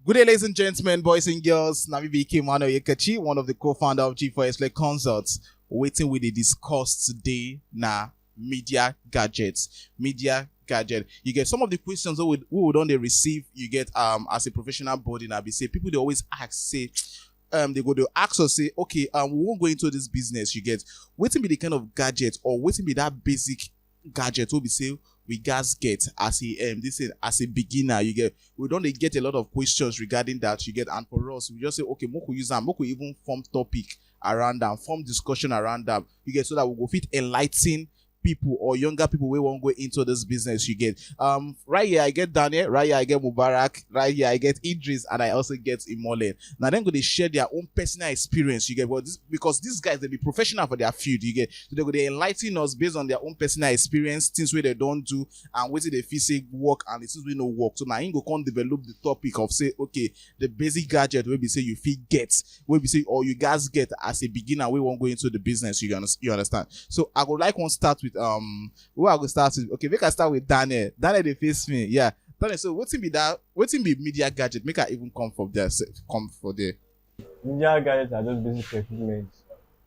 Good day, ladies and gentlemen, boys and girls. Nami BK Mano Yekachi, one of the co-founder of G4S Consults. Waiting with the discuss today na media gadgets. Media gadget. You get some of the questions who would only receive. You get as a professional body now. Be say people they always ask say they go to ask us say okay we won't go into this business. You get waiting be the kind of gadget or waiting be that basic gadget will be say we guys get as a this is as a beginner. You get we don't get a lot of questions regarding that. You get and for us we just say okay more use them more even form topic around them, form discussion around them. You get so that we go fit enlighten people or younger people we won't go into this business. You get right here I get Daniel, right here I get Mubarak, right here I get Idris, and I also get Imole. Now then go they share their own personal experience. You get well this because these guys they be professional for their field. You get so they go they enlighten us based on their own personal experience, things where they don't do and what they feel say work and the things we no work. So now you go come develop the topic of say okay the basic gadget where we say you feel get where we say or you guys get as a beginner we won't go into the business. You understand? So I would like one start with who I go start with. Okay, make I start with Daniel. Daniel they face me. Yeah. Daniel, so what's be that what's be media gadget? Make I even come for there. Come for there. Media gadgets are just basic equipment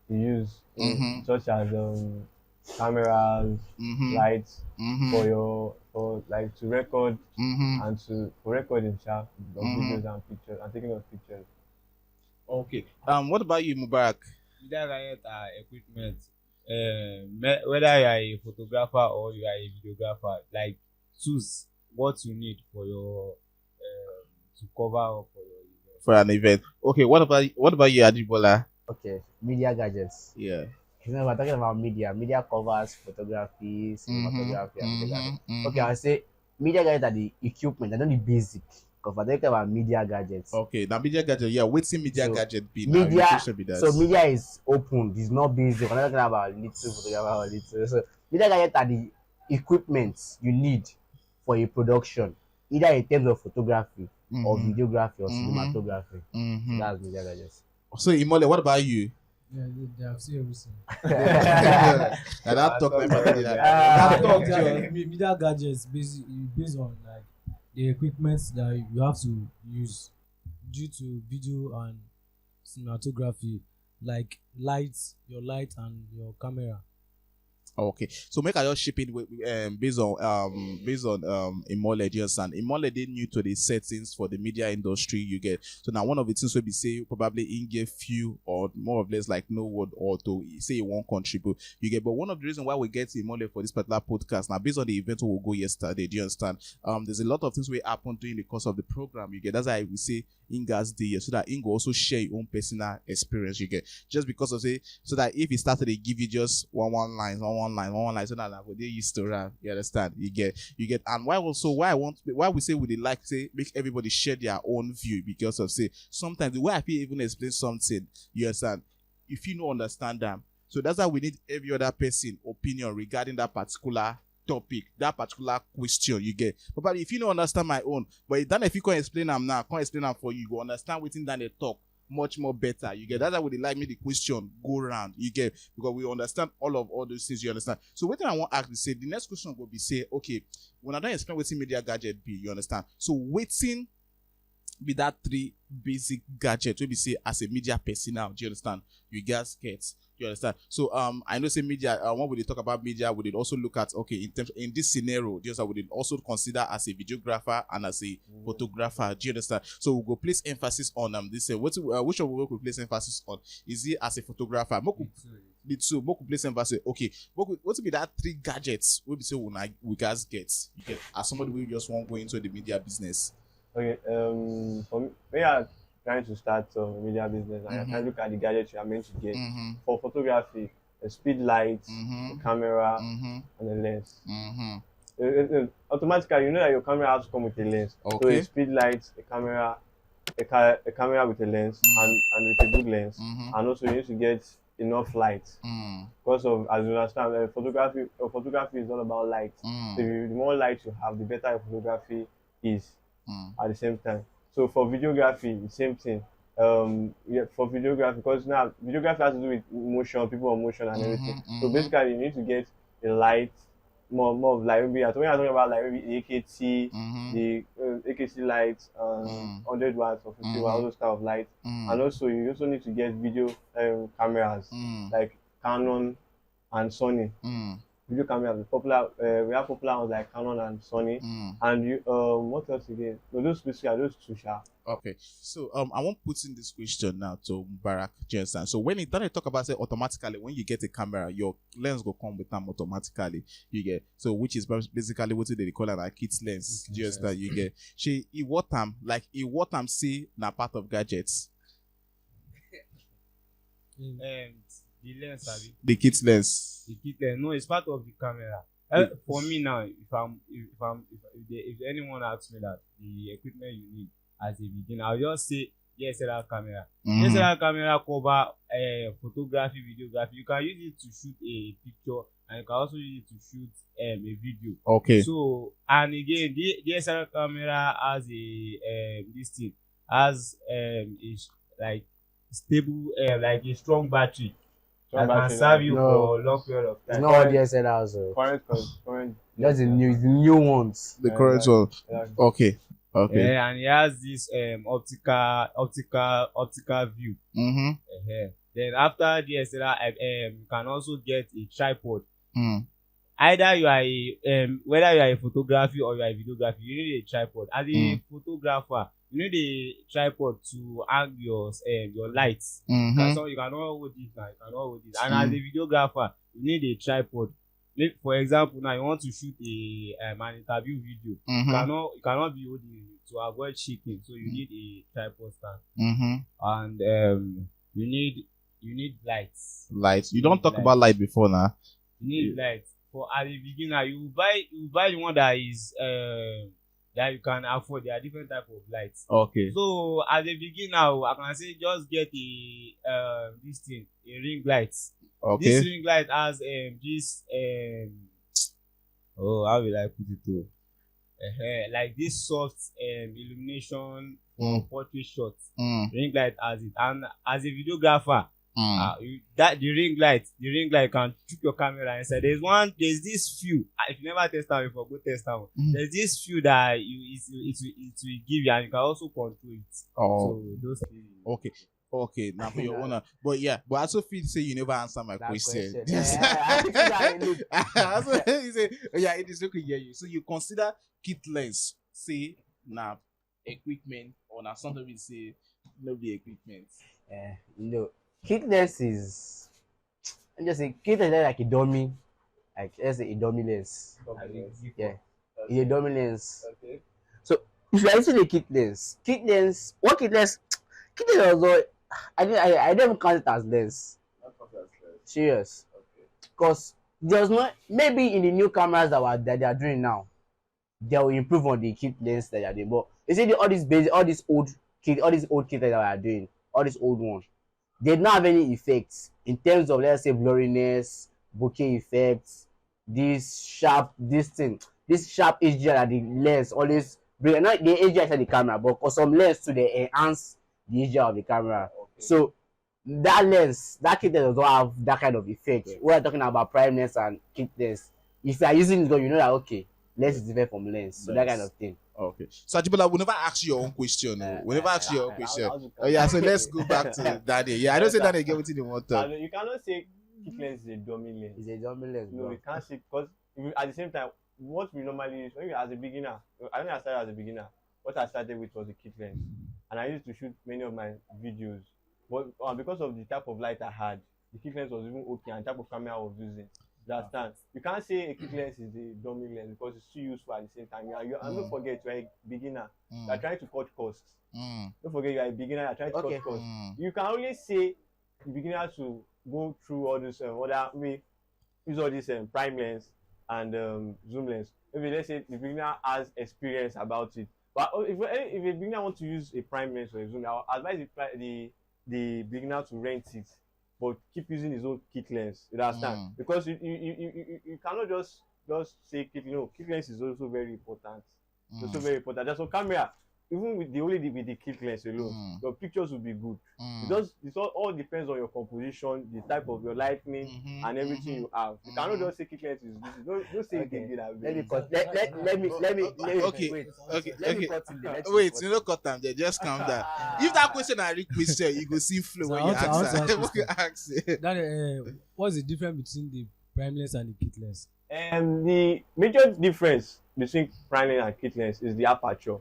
you use, such as cameras, lights for like to record and for recording of videos and pictures and taking of pictures. Okay. What about you, Mubarak? Media gadget are equipment. Whether you are a photographer or you are a videographer, like choose what you need for your to cover up for your event. For an event. Okay, what about you, Adibola? Okay, media gadgets. Yeah. You know, we're talking about media covers, photography, cinematography, and videography. Okay, I'll say media gadgets are the equipment, they're not the basic. Because we're talking about media gadgets. Okay, now media gadget, yeah, what's in media gadget be? Media, so media is open, it's not basic. We're not talking about little photographer or little. So media gadgets are the equipment you need for a production, either in terms of photography or videography or cinematography. So that's media gadgets. So Imole, what about you? Yeah, they have seen everything. That talk Media gadgets based on like the equipment that you have to use due to video and cinematography, like lights, your light and your camera. Okay, so make I just ship it based on Imole just and Imole they new to the settings for the media industry. You get so now one of the things will be say probably in get few or more or less like no word or to say you won't contribute. You get but one of the reasons why we get Imole for this particular podcast now based on the event we will go yesterday. Do you understand? There's a lot of things will happen during the course of the program. You get that's why we say Inga's day so that Ingo also share your own personal experience. You get just because of say so that if he started to give you just one line so that like they used to run. You understand? You get and why we say we like say make everybody share their own view because of say sometimes the way I feel even explain something, you understand, if you don't understand them. So that's why we need every other person opinion regarding that particular topic, that particular question you get. But if you don't understand my own, but then if you can't explain them now, can't explain them for you, go understand within that they talk much more better. You get that's why they like me the question go round. You get because we understand all those things. You understand. So what I want to ask you say the next question will be say okay when I don't explain what's media gadget be you understand. So waiting be that three basic gadgets we be say as a media personnel. Do you understand? You guys get. You understand? So I know say media when we talk about media we did also look at okay in terms in this scenario just we did also consider as a videographer and as a photographer. Do you understand? So we'll go place emphasis on this which of we will place emphasis on is it as a photographer the two Moku place emphasis okay what will be that three gadgets we be say we guys get you get as somebody we just want to go into the media business. Okay, for me, we are trying to start media business and I can look at the gadgets you are meant to get. For photography, a speed light, a camera, and a lens. Automatically, you know that your camera has to come with a lens. Okay. So a speed light, a camera with a lens, and with a good lens. And also you need to get enough light. Because of as you understand, photography is all about light. So the more light you have, the better your photography is at the same time. So for videography, the same thing. For videography, because now videography has to do with motion, people on motion and everything. So basically, you need to get a light, more of like maybe when I'm talking about like maybe the AKT, Mm-hmm. the AKC lights, 100 watts or 50 watts, all those kind of lights. And also you also need to get video cameras like Canon and Sony. Video cameras popular. We have popular ones like Canon and Sony. And you what else again? No, those specific are those two. Okay, so I want to put in this question now to Mubarak Jensen. So when it talk about say automatically when you get a camera, your lens will come with them automatically. You get so which is basically what they call an kit lens. Just that you get. What I'm see na part of gadgets. The lens, abi? The kit lens. The kit lens. No, it's part of the camera. For me now, if anyone asks me that the equipment you need as a beginner, I'll just say DSLR camera. DSLR camera cover photography, videography. You can use it to shoot a picture, and you can also use it to shoot a video. Okay. So and again, the DSLR camera has a this thing has is like stable like a strong battery. That can serve you for a long period of time. It's not all DSLR also. Current. That's the new ones. The current one. Okay. Okay. Yeah, and it has this optical view. Then after DSLR, you can also get a tripod. Either you are whether you are a photography or you are a videography, you need a tripod. As a photographer, you need a tripod to hang your lights. So you cannot hold this now, you cannot hold this. And as a videographer, you need a tripod. For example, now you want to shoot an interview video. You cannot be holding it to avoid shaking. So you need a tripod stand. And you need lights. Lights. You don't talk about light before now. You need lights. For as a beginner, you buy the one that is that you can afford. There are different type of lights. Okay. So as a beginner, I can say just get a ring light. Okay. This ring light has how will I put it to? Like this soft illumination for portrait shots. Ring light has it, and as a videographer, the ring light can trick your camera inside. There's this few. If you never test out before, go test out. There's this few that it will give you, and you can also control it. So those things. Okay, now for your owner. But I also feel say you never answer my question. Yes. You say, it is looking at you. So you consider kit lens, say now equipment, or now something we say no be equipment. Kit lens is just a kit lens like a dummy, like let's say a dummy lens. It's a dummy lens. Okay. So if you are using a kit lens, also, I don't even count it as lens. Serious. Because there's not, maybe in the new cameras that they are doing now, they will improve on the kit lens that they are doing. But you see all these old kit that they are doing, all these old ones, they don't have any effects in terms of, let's say, blurriness, bokeh effects, this sharp HDR that the lens always bring. Not the HDR inside the camera, but for some lens too, they enhance the HDR of the camera. Okay. So that kit lens doesn't have that kind of effect. Okay. We're talking about prime lens and kit lens. If you are using it, you know that okay, lens is different from lens. So that kind of thing. Okay. So Ajibola, we never ask you your own question. We never ask you your own question. So let's go back to Daniel. I don't say Daniel get what you want to. You cannot say kit lens is a dummy lens. It's a dummy lens. No, you can't say, because at the same time, what we normally use, when as a beginner, I think I started as a beginner. What I started with was a kit lens, and I used to shoot many of my videos. But because of the type of light I had, the kit lens was even okay, and the type of camera I was using. Understand? You can't say a kit lens is a dummy lens because it's too useful at the same time. And don't forget, you're a beginner. You are trying to cut costs. Don't forget, you are a beginner. You are trying to cut costs. You can only say the beginner to go through all this use all this prime lens and zoom lens. Maybe let's say the beginner has experience about it. But if a beginner wants to use a prime lens or a zoom, I'll advise the beginner to rent it, but keep using his own kit lens. You understand? Because you cannot just say kit. Kit lens is also very important. Also very important. There's some camera. even with the kit lens alone, your pictures will be good. It all depends on your composition, the type of your lighting, and everything you have. You cannot just say kit lens is good. Don't say it again. Let me cut. Let me Okay, wait. okay, Let me okay. cut in there. Wait, you know, cut them there. Just calm down. If that question I read question, you go see flow So when I you want to- I want to answer. ask When you ask it. That what's the difference between the primeless and the kitless? The major difference between prime lens and kit lens is the aperture,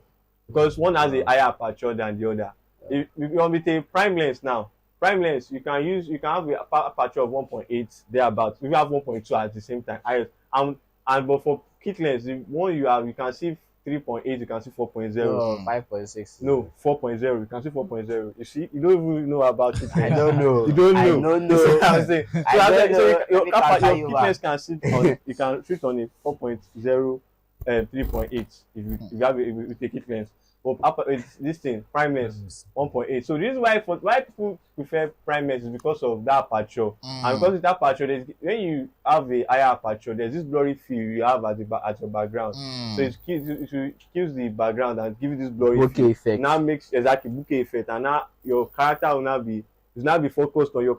because one has a higher aperture than the other. If you want with a prime lens now, prime lens you can have a aperture of 1.8 thereabouts. You have 1.2 at the same time. But for kit lens, the one you can see 3.8, you can see 4.0. No, 5.6. No, 4.0. You can see 4.0. You see, you don't even know about kit lens. I don't know. You don't know. I don't know. You see what I'm saying? So I don't know. your Let me kit back. lens can sit on you can shoot on a 4.0 and 3.8 if you have with a kit lens. But this thing prime lens 1.8. So the reason why people prefer prime lens is because of that aperture, and because of that aperture, when you have a higher aperture, there's this blurry feel you have at your background. So it kills the background and gives this blurry Bokeh feel. effect. Now makes exactly bokeh effect, and now your character will now be focused on your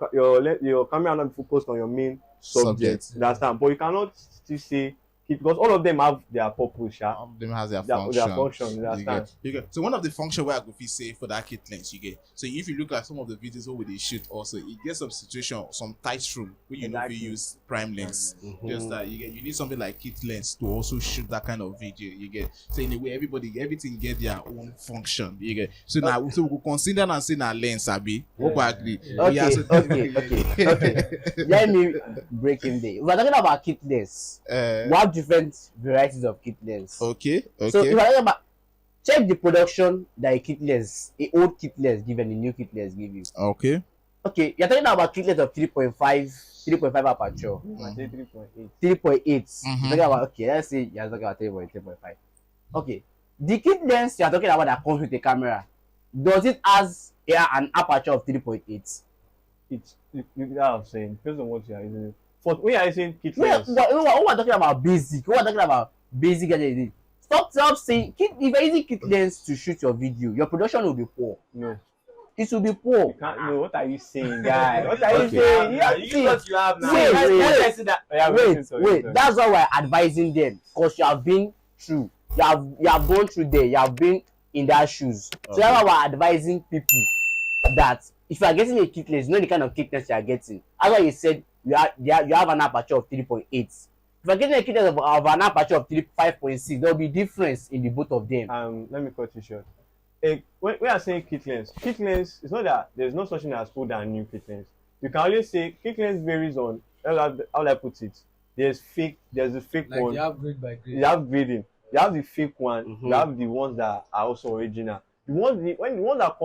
camera will not be focused on your main subject. Understand? But you cannot still say because all of them have their purpose. All of them has their Their function. function. You understand? You get. So one of the function where I could feel say for that kit lens, you get. So if you look at some of the videos where they shoot, also it gets some situation, some tight room where you know if you use prime lens. Just that you need something like kit lens to also shoot that kind of video. You get. So in a way, everything get their own function. You get. So now, so we could consider and say now lens, Abi. Hope I agree. Okay. Let me break in there. We're talking about kit lens. We have different varieties of kit lens. Okay. So if I talk about check the production that a kit lens, a old kit lens give and a new kit lens give you. Okay. Okay, you're talking about kit lens of 3.5 aperture. I say 3.8. 3.8. You're talking about let's say you're talking about 3.5. Okay. The kit lens you're talking about that comes with a camera, does it has an aperture of 3.8? It's that I'm saying depends on what you are using. For when you are using kit We're lens, talking about basic. We're talking about basic gadget. Stop saying if you're using kit lens to shoot your video, your production will be poor. no. It will be poor. You can't. No, what are you saying, guy? What are you Okay. saying? You have You see. what you have now. Wait. That's why we're advising them, because you have been through. You have gone through there. You have been in their shoes. So that's why we're advising people that if you are getting a kit lens, you know the kind of kit lens you are getting. That's why you said you have an aperture of 3.8. If you're getting a kit lens of an aperture of 5.6, there will be difference in the both of them. Let me cut you short. When we are saying kit lens is not that there's no such thing as old and new kit lens. You can only say kit lens varies on how I put it. There's the fake Like one. you have grade by grade. You have grading. You have the fake one. You have the ones that are also original. The ones that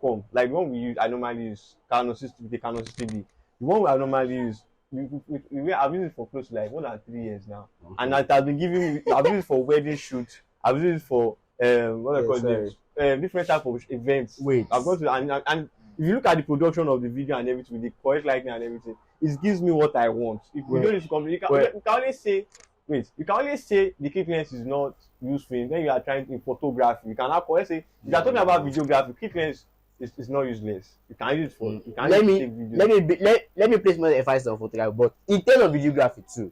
come, like the one we use, I normally use Canon 60D. The one I normally use, I've used it for close to like more than 3 years now, and it has been giving me. I've used it for wedding shoot. I've used it for what I call it, different type of events. Wait. I've gone to and if you look at the production of the video and everything, the correct lighting and everything, it gives me what I want. If you don't need to complicate, you can only say. Wait, you can only say the kit lens is not useful when you are trying in photography. You can have, let's say, if you are talking about videography, kit lens is not useless. You can use it for. You can Let use me it to take videos. let me place more emphasis on photography, but in terms of videography too,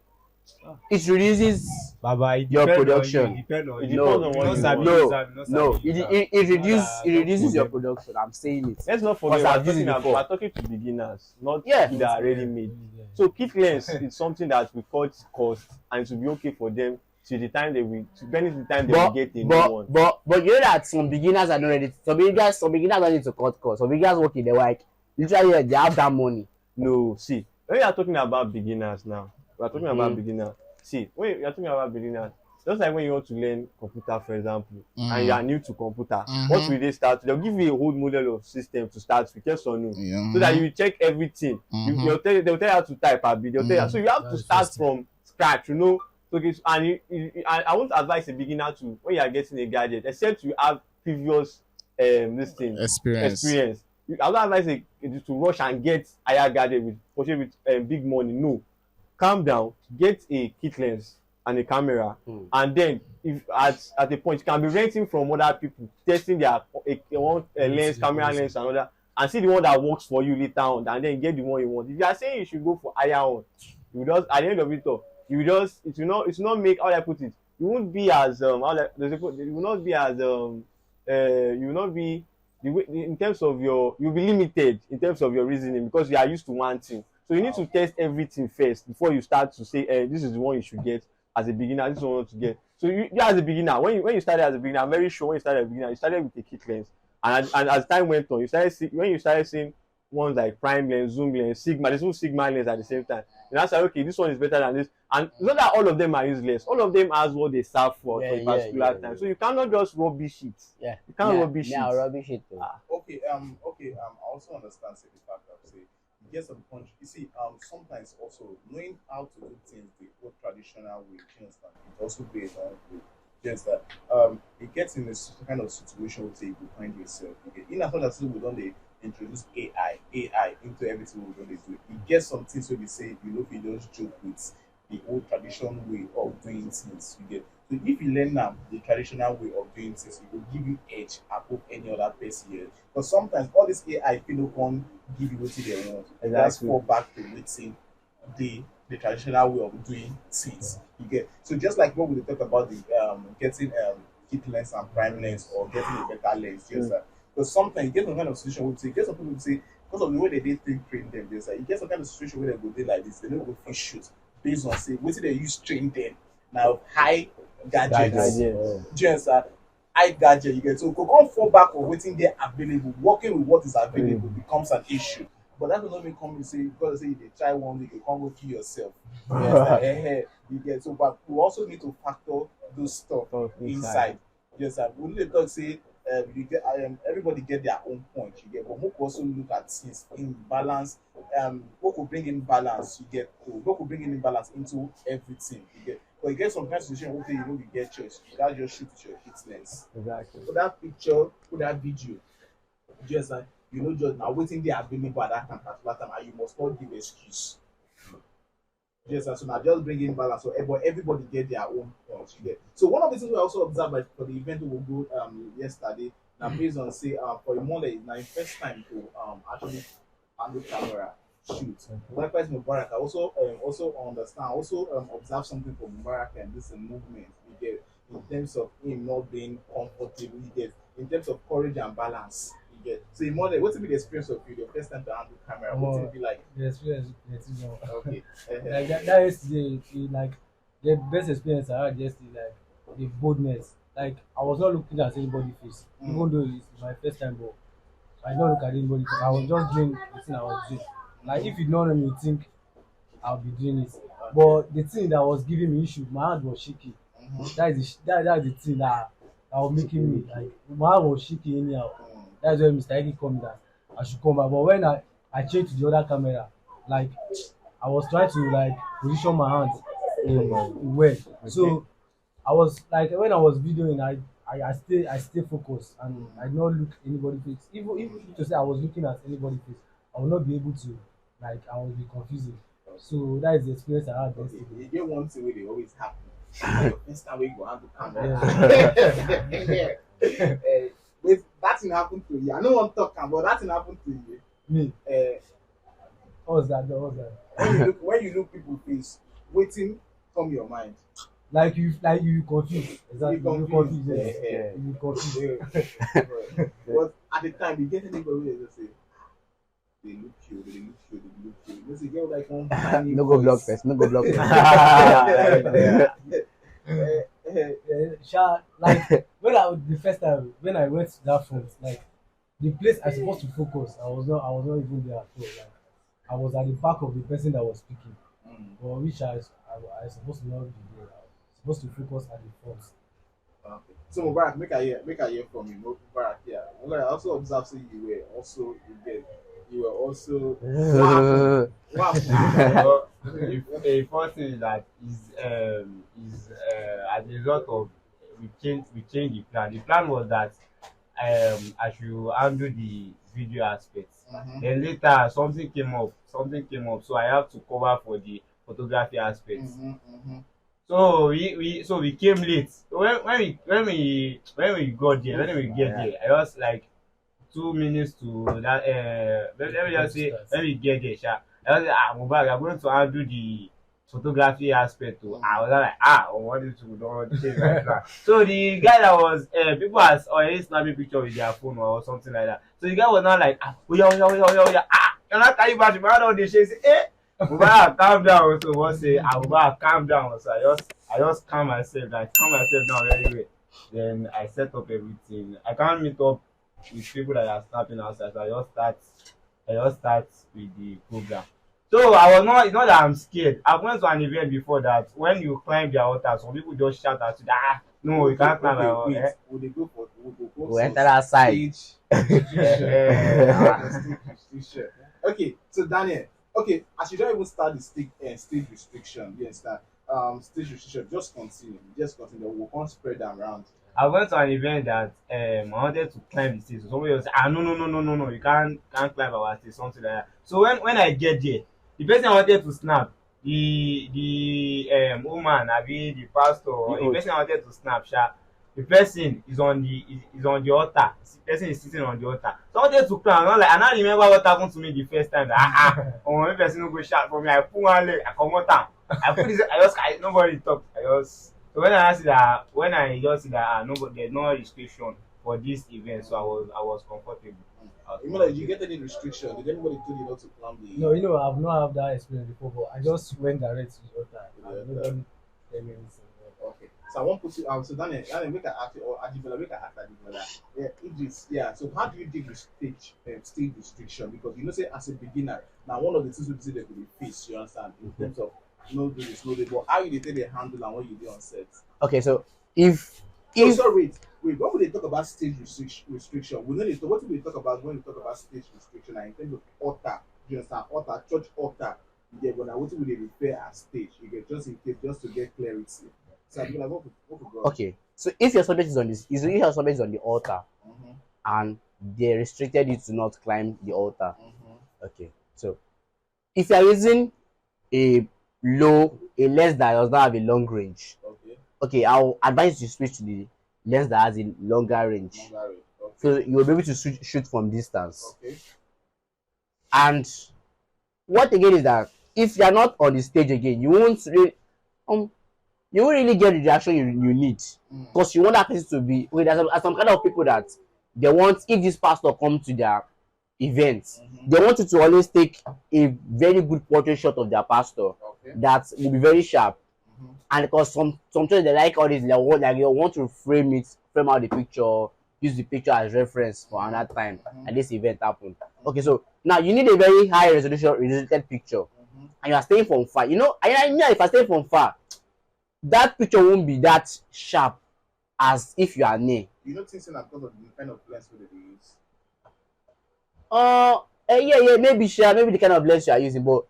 it reduces Baba, it your depend production. On you, depend on It you. depends on You what no you sabi want. use am, you no sabi use am. It reduces your Talk to them. production. I'm saying it. Let's not forget Because I've used it before. we're talking to beginners, not Yeah. people that are already made. So kit lens is something that will cut cost and it will be okay for them till the time they will get a new one. But you know that some beginners are not ready. Some beginners don't need to cut costs. Some beginners work in the work. Literally, they have that money. No, see, when you are talking about beginners now, we are talking about beginners. See, when you are talking about beginners, just like when you want to learn computer, for example, and you are new to computer, what will they start? They'll give you a whole model of system to start with, yes or no, so that you check everything. They'll tell you how to type a bit. They'll tell you, so you have to start from scratch, you know. So I won't advise a beginner to when you are getting a gadget, except you have previous experience. I don't advise to rush and get higher gadget with big money. No, calm down, get a kit lens and a camera, and then if at a point you can be renting from other people, testing their a lens, camera lens and other, and see the one that works for you later on, and then get the one you want. If you are saying you should go for higher one, you just at the end of it all, you just it will not make, how do I put it, you won't be as you will not be as you will not be in terms of you'll be limited in terms of your reasoning, because you are used to one thing. So you need to test everything first before you start to say, this is the one you should get as a beginner, this is the one to get. So you as a beginner, when you started as a beginner, I'm very sure when you started as a beginner, you started with a kit lens, and as time went on, when you started seeing ones like prime lens, zoom lens, sigma, there's no sigma lens at the same time. And I said, okay, this one is better than this. And it's not that all of them are useless. All of them has what they serve for a particular time. So you cannot just rubbish it. Yeah. You can't rubbish it. Yeah, rubbish it. Okay. I also understand say the fact that say you get some punch. You see, sometimes also knowing how to do things the old traditional way, you understand, it also plays on with just that it gets in this kind of situation where say you find yourself. Okay, in as much as we don't they introduce AI into everything we don't do. It gets some things where we say if you just joke with the old traditional way of doing things, you get. So if you learn now the traditional way of doing things, it will give you edge above any other person here. Because sometimes all this AI people can't give you what they want. Let's fall back to waiting the traditional way of doing things. You get. So just like what we talk about the getting kit lens and prime lens or getting a better lens, just that. Because sometimes you get some kind of situation where you get some people who say because of the way they think train them, there's like you get some kind of situation where they go there like this, they don't go for shoot based on say what they use train them. Now high gadgets. Just high gadget you get. So you can't fall back on waiting there available. Working with what is available becomes an issue. But that does not mean come and say because say they try one week, you can't go kill yourself. You get. So but we also need to factor those stuff inside. Yes, we need to talk say you get everybody get their own point, you get, but we also look at things in balance. What could bring in balance, you get, what could bring in balance into everything, you get. But you get some kind of situation where you get choice, you can't just shoot with your hit lens. Exactly. Put that picture, put that video, just like just now waiting there available at that particular time, and you must not give excuse. Yes, so now just bring in balance. So but everybody get their own points. You get. So one of the things we also observed for the event we will go yesterday. Now based on say for a model it's my first time to actually handle camera shoot. Likewise Mubarak, I also understand, also observe something from Mubarak and this movement you get in terms of him not being comfortable, you get in terms of courage and balance. So in model, what's be the experience of you? The first time to handle camera, what's it be like? The experience, okay. Like that yesterday, like the best experience I had yesterday, like the boldness. Like I was not looking at anybody's face, even though it's my first time, but I did not look at anybody because I was just doing the thing I was doing. Like if you don't know me, you think I'll be doing it. But the thing that was giving me issue, my hand was shaky. That's the thing that was making me like my hand was shaky anyhow. That's when Mr. Eki called me that I should come back. But when I changed to the other camera, like I was trying to like position my hands well. Okay. So I was like when I was videoing, I stay focused and I did not look anybody face. Even to say I was looking at anybody face, I will not be able to, like I will be confusing. So that is the experience I had yesterday. You get one thing where they always happen. First time we go handle camera. With that thing happened to you. I don't want to talk about that thing happened to you. Me. What was that? When you look people face, waiting from your mind. Like you confused. Exactly. You confused. Yeah. You confused. But at the time, you get anybody who just say, they look you. You see, get like one tiny No go block first. Like when the first time when I went to that front, like the place I supposed to focus, I was not even there at all. Like I was at the back of the person that was speaking, but which I supposed to not be there. I was supposed to focus at the front. Okay. So Mubarak, make I hear from you. Mubarak, yeah. I also observe say you were also wow. The first thing is that is as a result of we changed the plan. The plan was that I should handle the video aspect. Then later something came up, so I have to cover for the photography aspect. So we came late. So when we got there, when we get there, I was like 2 minutes to that. Let me just say when we get there, sha, I was like, Mubarak, we are going to handle the photography aspect too. I was like, what is to don't change my plan. So the guy that was people has already snapping picture with their phone or something like that. So the guy was not like, oh yeah, can I carry battery? Man, all the shit say, Mubarak, calm down. So what say, Mubarak, calm down. So I just calm myself, down very well. Then I set up everything. I can't meet up with people that are snapping outside. So I just start with the program. So I was not, it's not that I'm scared. I went to an event before that when you climb the altar, some people just shout at you that no, you can't climb Okay, the altar. would they go for We enter that side. Restriction. Okay, so Daniel, okay, as you don't even start the stage restriction, you understand? Stage restriction, just continue. We can't spread them around. I went to an event that I wanted to climb the stage. So somebody was saying, no, you can't climb our stage, something like that. So when I get there, the person I wanted to snap, the woman, the pastor, the person I wanted to snap, the person is on the altar. The person is sitting on the altar. So I wanted to climb. And I remember what happened to me the first time. One person no go shout for me. I put one leg, I come out. I put this. Nobody talked. So when I just see that nobody, there's no restriction for this event, so I was comfortable. You mean like you get any restriction? Did anybody tell you not to climb the? No, I've not had that experience before, but I just went direct to the altar. And nobody tell me anything. Okay. So I want to put you so Daniel, make an act or Adibela make an act Adibela. Yeah, Idris, yeah. So how do you deal with stage restriction? Because say as a beginner, now one of the things we say that we face, you understand, in terms of no do this, no do, but how you take the handle and what you do on set. Okay, so if sorry, wait, when we talk about stage restriction, we know what do we talk about when we talk about stage restriction and in terms of altar, you understand, altar, church altar, yeah, but now what do we refer as stage? You get just in case just to get clarity. So I'm like, what we go? Okay, so if your subject is on this, if your subject is on the altar, and they restricted you to not climb the altar, okay, so if you are using a lens that does not have a long range, okay, I'll advise you to switch to the lens that has a longer range. Okay. So you'll be able to shoot from distance. Okay. And what again is that if you're not on the stage again, you won't really get the reaction you need, because you want that person to be okay. There's some kind of people that they want, if this pastor come to their events, they want you to always take a very good portrait shot of their pastor that will be very sharp. And because sometimes they like all this, they want to frame out the picture, use the picture as reference for another time, and this event happened. Okay, so now you need a very high resolution picture, and you are staying from far. If I stay from far, that picture won't be that sharp as if you are near. You know, things like because of the kind of lens they use. Yeah, maybe the kind of lens you are using, but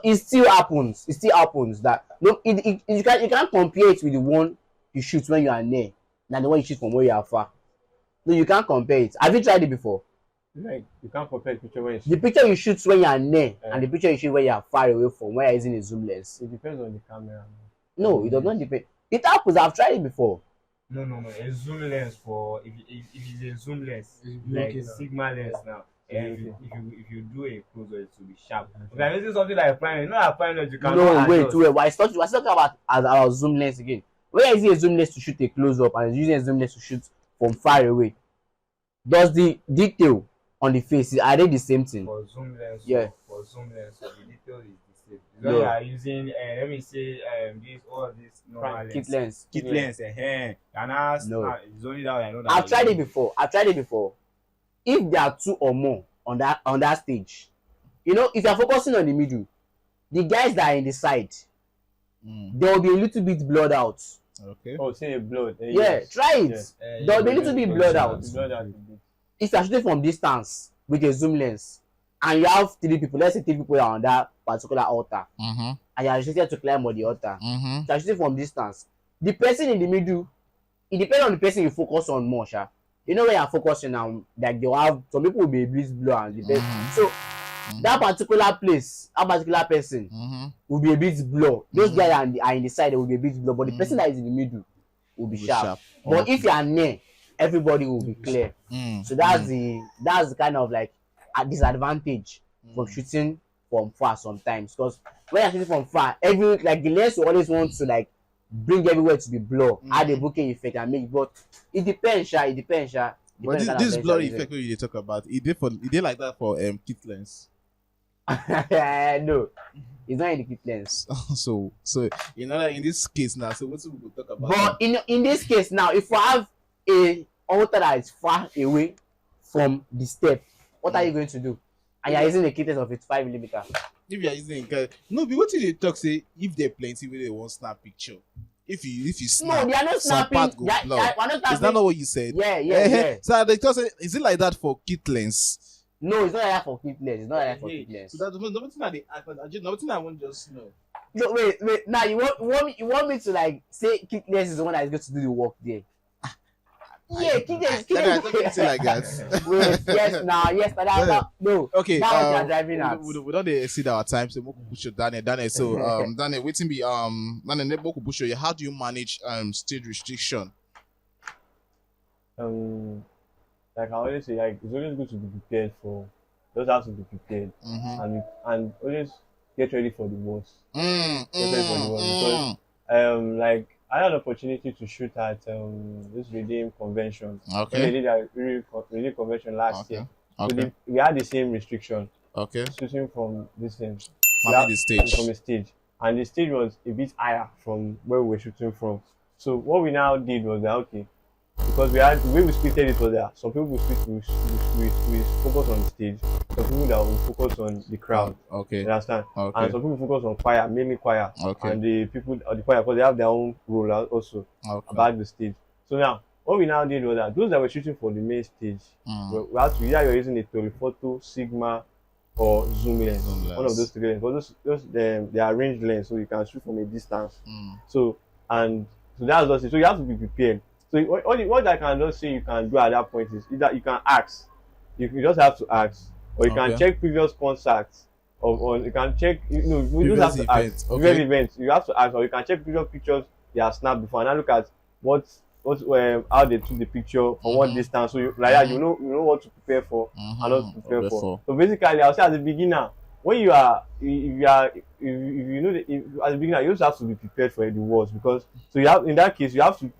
it still happens. It still happens that you can't compare it with the one you shoot when you are near than the one you shoot from where you are far. No, you can't compare it. Have you tried it before? Like you can't compare the picture when the picture you shoot when you are near and the picture you shoot when you are far away from where you are using a zoom lens. It depends on the camera. No, it does not depend. It happens. I've tried it before. No. A zoom lens for if it's a zoom lens, like Sigma lens now. If you do a closer, it will be sharp. If I'm using something like a prime, a prime lens you can. No, wait. Why talking about zoom lens again? When you're using a zoom lens to shoot a close up and using a zoom lens to shoot from far away, does the detail on the face are they the same thing? For zoom lens, yeah. For zoom lens, so the detail is the same. When you are using, let me say, this normal kit lens. No, it's only that I know that. I've tried it before. If there are two or more on that stage, if you're focusing on the middle, the guys that are in the side, there will be a little bit blurred out. Okay. Oh, see blood. Yeah, try it. There will be a little bit blurred out. If you're shooting from distance with a zoom lens, and you have three people, let's say 3 people are on that particular altar, and you are restricted to climb on the altar, so you're shooting from distance. The person in the middle, it depends on the person you focus on more, when you're focusing now, like you have some people will be blue and the best. So that particular place, that particular person will be a bit blur. Those guys are in the side, they will be a bit blur, but the person that is in the middle will be sharp. But if you are near, everybody will be clear. So that's the kind of like a disadvantage from shooting from far sometimes, because when you're shooting from far, every like the lens will always want to like bring everywhere to be blur, add a bouquet effect and make, but it depends, it depends. But this blurry effect when you talk about, it did like that for kit lens. No, it's not in the kit lens. so in this case now, so what we will talk about? But in this case now, if you have a altar that is far away from the step, what are you going to do? And you are using a kit lens of 55mm. If you are using no, but what did they talk say? If they're plenty, they won't snap picture. If you snap, no, they are not snapping. Is that not what you said? Yeah. So they just say, is it like that for kit lens? No, it's not like that for kit lens. It's not like that for kit lens. So that's nothing that they act. Nothing I want just know. No, wait. Now you want me to like say kit lens is the one that is going to do the work there? Yeah, kit lens. I don't say like that. Wait, yes. No. Okay. That's what you're driving at. We don't exceed our time, so we push Daniel. So Daniel, waiting be Daniel, push you. How do you manage stage restriction? Like I always say, like it's always good to be prepared for. Those have to be prepared, and always get ready for the worst. Get ready for the worst because like I had an opportunity to shoot at this Redeem convention. Okay. They did a Redeem convention last year. Okay. So we had the same restriction. Okay. Shooting from this from the stage. From the stage, and the stage was a bit higher from where we were shooting from. So what we now did was that okay, because the way we splitted it was that some people we focus on the stage, some people that will focus on the crowd. Okay. You understand? Okay. And some people focus on choir, mainly choir. Okay. And the people of the choir, because they have their own role also about the stage. So now, what we now did was that those that were shooting for the main stage, we had to either you're using a telephoto, Sigma, or zoom lens. One of those three lenses. Because they are range lens, so you can shoot from a distance. So that's just it. So you have to be prepared. So what I can just say you can do at that point is either you can ask. You just have to ask. Or you can check previous concerts. Or you can check, you just have to ask. Previous events. You have to ask. Or you can check previous pictures they have snapped before. And now look at how they took the picture, from what distance. So you know what to prepare for and not to prepare for. So basically, I'll say as a beginner, when you are, if you know, as a beginner, you just have to be prepared for the worst, because in that case you have to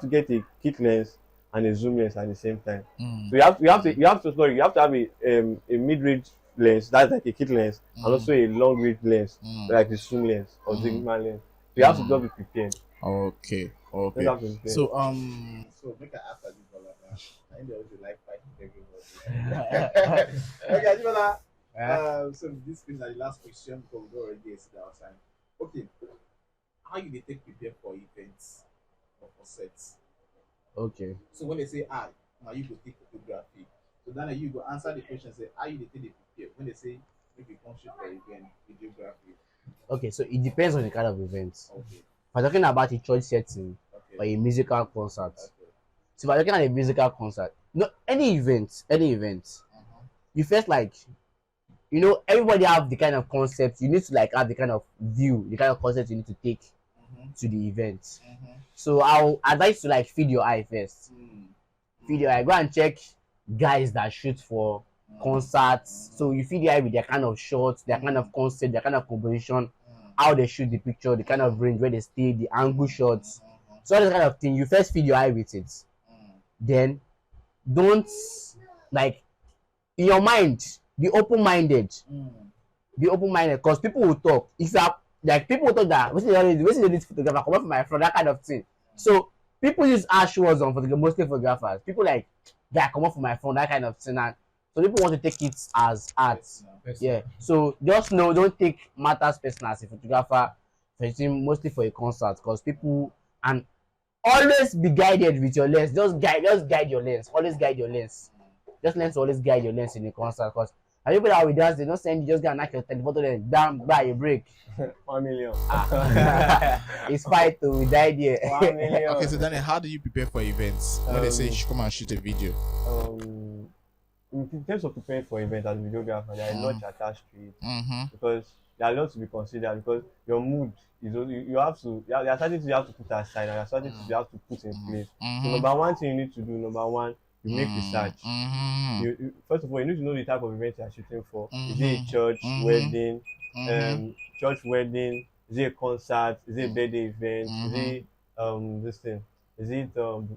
get a kit lens and a zoom lens at the same time. So you have to have a mid-range lens, that's like a kit lens, and also a long-range lens, like the zoom lens or Sigma lens. So you have to just be prepared. Okay. So make an after this one. I think they would like fighting everybody. Okay, Ajibola. So this is the last question because we already exceeded our time. Okay, how you take prepare for events or for sets? Okay. So when they say now you go take photography. So then you go answer the question. Say how you take the prepare when they say maybe come shoot for event videography. Okay, so it depends on the kind of event. Okay. If we're talking about a church setting or a musical concert. So if we're talking about a musical concert, any event, you first everybody have the kind of concept. You need to have the kind of view, the kind of concept you need to take to the event. So I'll advise to feed your eye first. Feed your eye. Go and check guys that shoot for concerts. So you feed your eye with their kind of shots, their kind of concept, their kind of composition, how they shoot the picture, the kind of range where they stay, the angle shots. So all this kind of thing, you first feed your eye with it. Then don't in your mind, be open-minded. Be open-minded, because people will talk. If you are people will talk that what's the need photographer come up from my front, that kind of thing. So people use harsh words on mostly photographers. People that come up from my phone, that kind of thing. And so people want to take it as art. Yeah. So just don't take matters personal as a photographer, mostly for a concert, because people, and always be guided with your lens. Just guide your lens. Always guide your lens. Just learn to always guide your lens in a concert, because people that will dance, they don't send you just go and knock your telephoto then down by a break. 1 million. It's fight to die there. 1 million. Okay, so Daniel, how do you prepare for events when they say you should come and shoot a video? in terms of preparing for event as a videographer, there are a lot attached to it Mm-hmm. because there are a lot to be considered because your mood is also, you have to there are certain things you have to put aside and there are certain things you have to put in place. So number one thing you need to do, number one, you make research. First of all, you need to know the type of event you are shooting for. Is it a church wedding? Church wedding? Is it a concert? Is it a birthday event? Is it this thing? Is it all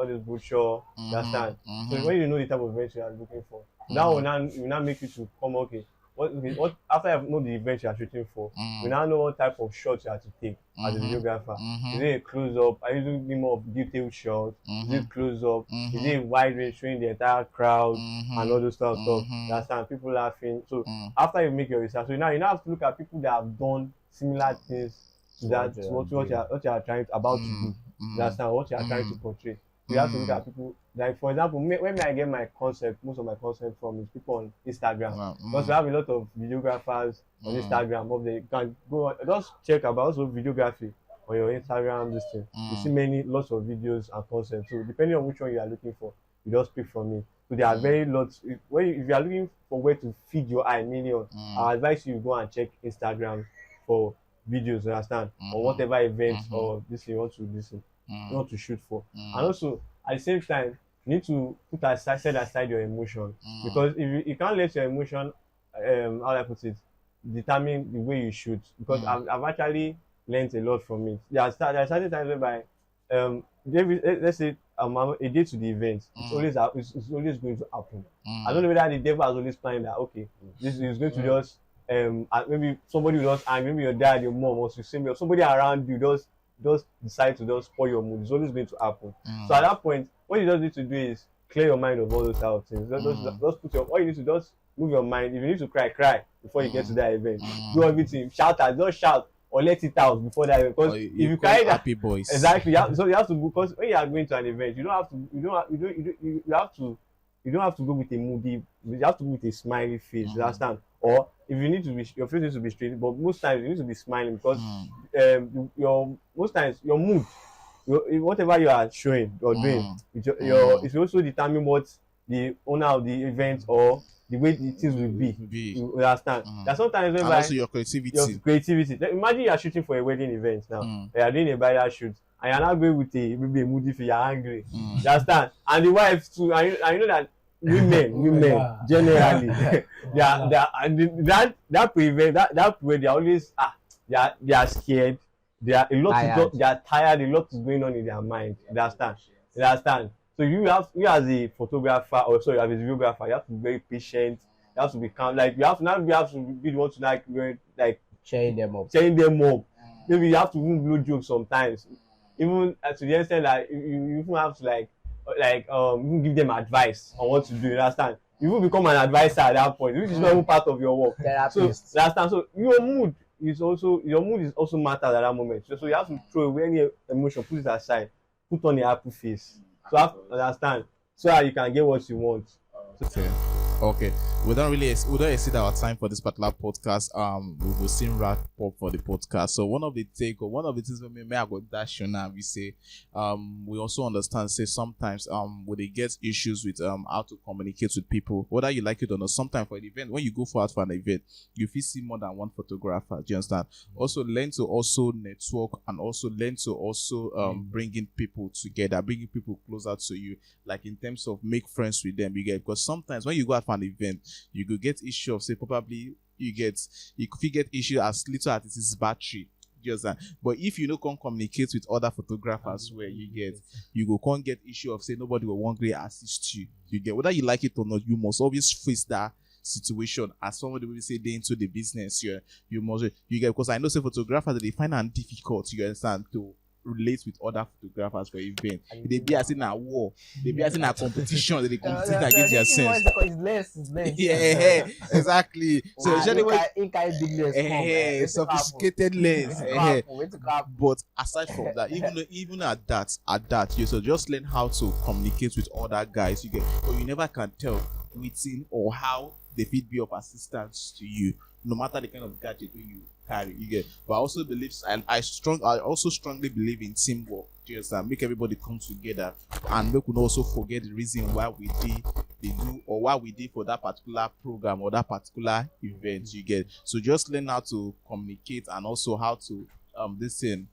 this brochure? You understand? So when you know the type of event you are looking for, that will now make you to come okay. What after you know the event you are shooting for, you now know what type of shots you have to take as a videographer. Is it a close up? Are you doing more of detailed shots? Is it close up? Is it a wide range showing the entire crowd and all those stuff? You understand? People laughing. So after you make your research, so now you now have to look at people that have done similar things to that to what you are trying about to do. You understand what you are trying to portray. So you have to look at people like, for example, when I get my concept, most of my concept from is people on Instagram. Because we have a lot of videographers on Instagram. Of you can go on, just check about also videography on your Instagram. This thing, you see lots of videos and concepts. So depending on which one you are looking for, you just pick from it. So there are very lots. If you are looking for where to feed your eye, meaning, I advise you go and check Instagram for videos. You understand, or whatever events or this you want to listen. You want to shoot for. And also at the same time you need to set aside your emotion because if you can't let your emotion how do I put it, determine the way you shoot, because I've actually learned a lot from it. There are certain times whereby let's say a day to the event, it's always going to happen. I don't know whether the devil has always planned that okay, this is going to just maybe somebody will just maybe your dad, your mom, or somebody around you just decide to just spoil your mood. It's always going to happen. So at that point, what you just need to do is clear your mind of all those type of things. Just put what you need to just move your mind. If you need to cry before you get to that event. Do everything. Just shout or let it out before that event. Because if you carry that, happy boys. Exactly. So you have to, because when you are going to an event, you don't have to go with a moody. You have to go with a smiley face. You understand? Or if you need to be, your face needs to be straight, but most times you need to be smiling because most times your mood, whatever you are showing or doing, it also determine what the owner of the event or the way the things will be. You understand? There's sometimes when also your creativity. Imagine you are shooting for a wedding event now. You are doing a bridal shoot and you are not going with maybe a moody face. You are angry. You understand? And the wife too. And you know that women generally that way they are always they are scared, they are tired, a lot is going on in their mind. You understand? So you as a photographer, or sorry, as a videographer, you have to be very patient, you have to be calm, like you have to be the one to like cheering them up. Maybe you have to even blow jokes sometimes, even to the extent that you even have to even give them advice on what to do. You understand? You will become an advisor at that point, which is not even part of your work. Therapist. So you understand? So your mood is also matters at that moment. So you have to throw away any emotion, put it aside, put on a happy face. So you have to understand, so that you can get what you want. Okay. We don't exceed our time for this particular podcast. We will soon wrap up for the podcast. So one of the things when I got dash you now, we say we also understand, say sometimes when they get issues with how to communicate with people, whether you like it or not. Sometimes for an event, when you go for an event, you feel see more than one photographer. Do you understand? Also learn to also network and also learn to also bringing people together, bringing people closer to you, like in terms of make friends with them. You get, because sometimes when you go out for an event, you could get issue of, say, probably you could get issue as little as it is battery. You understand? But if you can't communicate with other photographers, where you can't get issue of, say, nobody will want to assist you. You get, whether you like it or not, you must always face that situation as somebody will say they into the business. You get, because I know say photographers, they find it difficult, you understand, to relate with other photographers for event. They be as in a war, they be as in a competition, they compete against themselves. It's less. Yeah, exactly. So usually when sophisticated lens. But aside from that, even at that, you so just learn how to communicate with other guys. You get, but you never can tell within or how they fit be of assistance to you, no matter the kind of gadget you carry. You get, but I also believe, and I also strongly believe in teamwork. Just make everybody come together, and we could also forget the reason why they do, or why we did for that particular program or that particular event. You get, so just learn how to communicate, and also how to this thing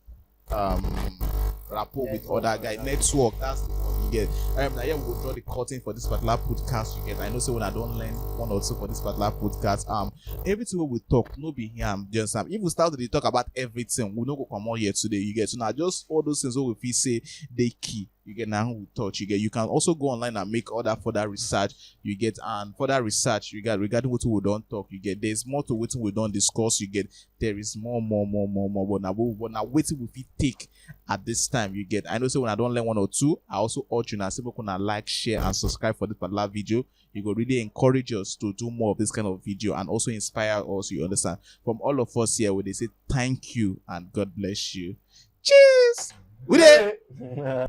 rapport with other guys, network. That's the one you get. Now yeah, we'll draw the curtain for this particular podcast. You get, I know, so when I don't learn one or two for this particular podcast, everything we talk, no be here. Just if we start to talk about everything, we no go come on here today. You get, so now just all those things what we say they key. You get, now we touch. You get, you can also go online and make other further research. You get, and further research you get regarding what we don't talk. You get, there's more to what we don't discuss. You get, there is more. But now waiting we take at this time. You get, I know, so when I don't learn one or two, I also urge you now, people gonna like, share, and subscribe for this particular video. You go really encourage us to do more of this kind of video, and also inspire us. You understand? From all of us here, where they say thank you and God bless you. Cheers. We there.